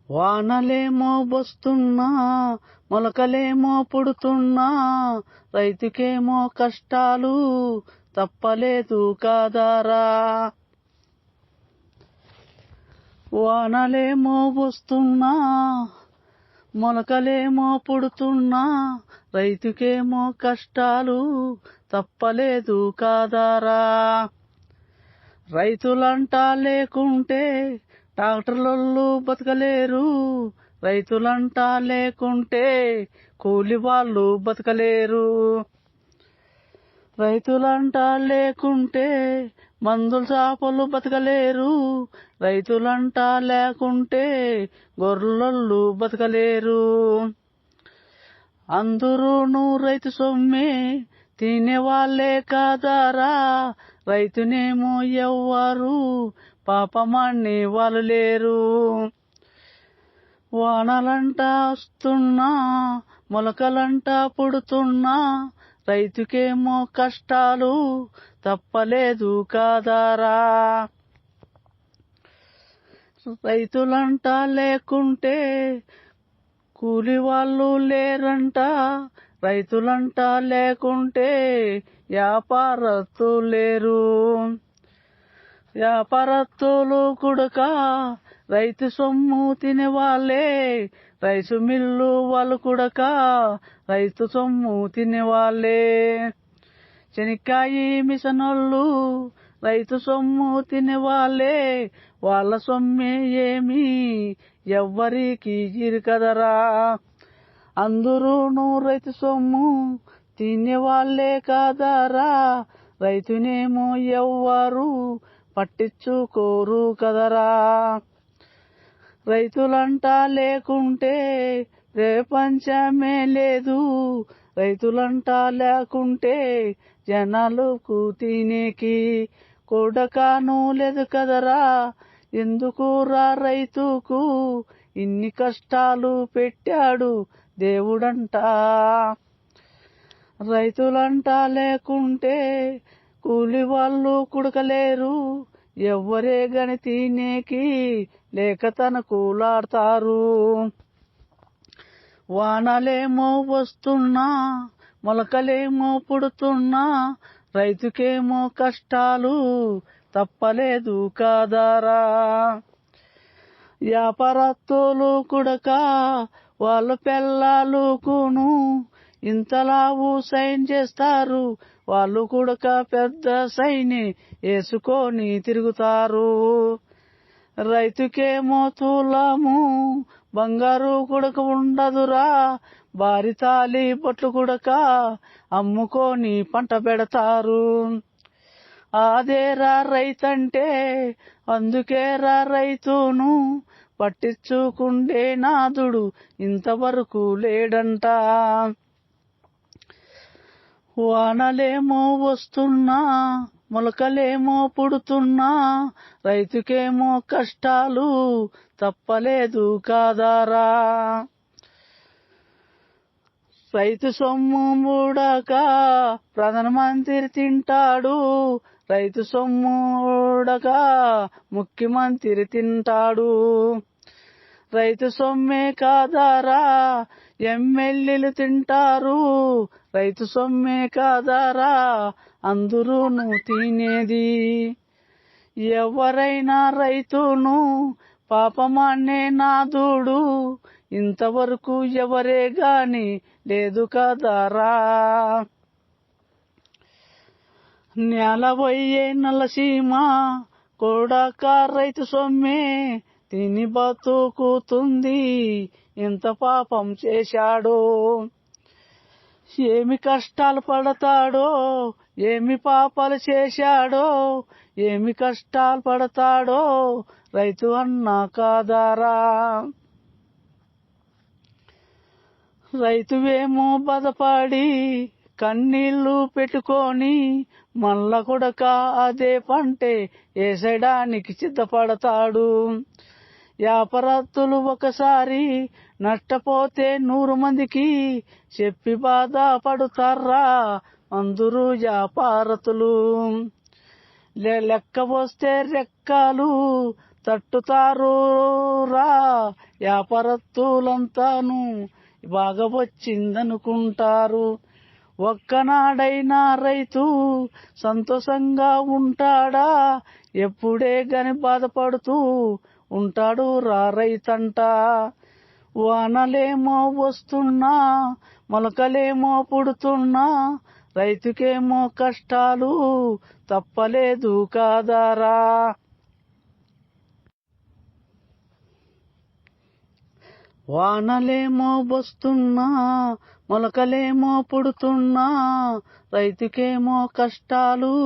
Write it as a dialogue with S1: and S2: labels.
S1: వానలేమో వస్తున్నా, మొలకలేమో పుడుతున్నా, రైతుకేమో కష్టాలు తప్పలేదు కాదారా. వానలేమో వస్తున్నా, మొలకలేమో పుడుతున్నా, రైతుకేమో కష్టాలు తప్పలేదు కాదారా. రైతులంటా లేకుంటే ట్రాక్టర్లు బతకలేరు, రైతులంటా లేకుంటే కూలి వాళ్ళు బతకలేరు. రైతులంటా లేకుంటే మందులు చాపలు బతకలేరు, రైతులంటా లేకుంటే గొర్రెలు బతకలేరు. అందరూను రైతు సొమ్మే తినేవాళ్లే కాదారా, రైతునేమో ఎవ్వరు పాపమాన్ని వాళ్ళు లేరు. వానలంటా వస్తున్నా, మొలకలంటా పుడుతున్నా, రైతుకేమో కష్టాలు తప్పలేదు కాదారా. రైతులంటా లేకుంటే కూలి వాళ్ళు లేరంట, రైతులంటా లేకుంటే వ్యాపారస్తులు లేరు. వ్యాపారస్తులు కుడక రైతు సొమ్ము తినేవాళ్ళే, రైసు మిల్లు వాళ్ళు కుడక రైతు సొమ్ము తినేవాళ్ళే. శనక్కాయి మిషనోళ్ళు రైతు సొమ్ము తినేవాళ్ళే, వాళ్ళ సొమ్మే ఏమి ఎవ్వరికి ఇరుకదరా. అందరూను రైతు సొమ్ము తినేవాళ్లే కాదారా, రైతునేమో ఎవ్వరు పట్టించుకోరు కదరా. రైతులంటా లేకుంటే ప్రపంచమే లేదు, రైతులంటా లేకుంటే జనాలకు తినేకి కొడకాను లేదు కదరా. ఎందుకురా రైతుకు ఇన్ని కష్టాలు పెట్టాడు దేవుడంట. రైతులంటా లేకుంటే కూలి వాళ్ళు కుడకలేరు, ఎవ్వరే గని తినేకి లేక తన కూలాడతారు. వానలేమో వస్తున్నా, మొలకలేమో పుడుతున్నా, రైతుకేమో కష్టాలు తప్పలేదు కాదారా. వ్యాపారస్తులు కుడక వాళ్ళ పిల్లలుకును ఇంతలావు సైన్ చేస్తారు, వాళ్ళు కుడక పెద్ద సైని వేసుకొని తిరుగుతారు. రైతుకేమో తులము బంగారు కుడక ఉండదురా, భారీ తాలి బొట్లు కుడక అమ్ముకొని పంట పెడతారు. అదేరా రైతంటే, అందుకేరా రైతును పట్టించుకుండే నాదుడు ఇంతవరకు లేడంట. వానలేమో వస్తున్నా, మొలకలేమో పుడుతున్నా, రైతుకేమో కష్టాలు తప్పలేదు కాదారా. రైతు సొమ్ము మూడక ప్రధానమంత్రి తింటాడు, రైతు సొమ్ము మూడక ముఖ్యమంత్రి తింటాడు. రైతు సొమ్మే కాదారా ఎమ్మెల్యేలు తింటారు, రైతు సొమ్మే కాదారా అందరూను తినేది. ఎవరైనా రైతును పాపమాన్నే నాదుడు ఇంతవరకు ఎవరే గాని లేదు కదరా. నేలబోయే నల్లసీమ కొడక రైతు సొమ్మే తిని బతుకుతుంది, ఎంత పాపం చేశాడో. ఏమి కష్టాలు పడతాడో, ఏమి పాపాలు చేశాడో, ఏమి కష్టాలు పడతాడో రైతు అన్నా కాదారా. రైతువేమో బాధపడి కన్నీళ్లు పెట్టుకొని మళ్ళా కొడక అదే పంటే వేసేయడానికి సిద్ధపడతాడు. వ్యాపారస్తులు ఒకసారి నష్టపోతే 100 మందికి చెప్పి బాధపడుతారా అందరూ వ్యాపారస్తులు. లెక్క వస్తే రెక్కలు తట్టుతారు రా వ్యాపారస్తులంతాను బాగా వచ్చిందనుకుంటారు. ఒక్కనాడైనా రైతు సంతోషంగా ఉంటాడా? ఎప్పుడే గాని బాధపడుతూ ఉంటాడు రా రైతంట. వానలేమో వస్తున్నా, మొలకలేమో పుడుతున్నా, రైతుకేమో కష్టాలు తప్పలేదు కాదారా. వానలేమో వస్తున్నా, మొలకలేమో పుడుతున్నా, రైతుకేమో కష్టాలు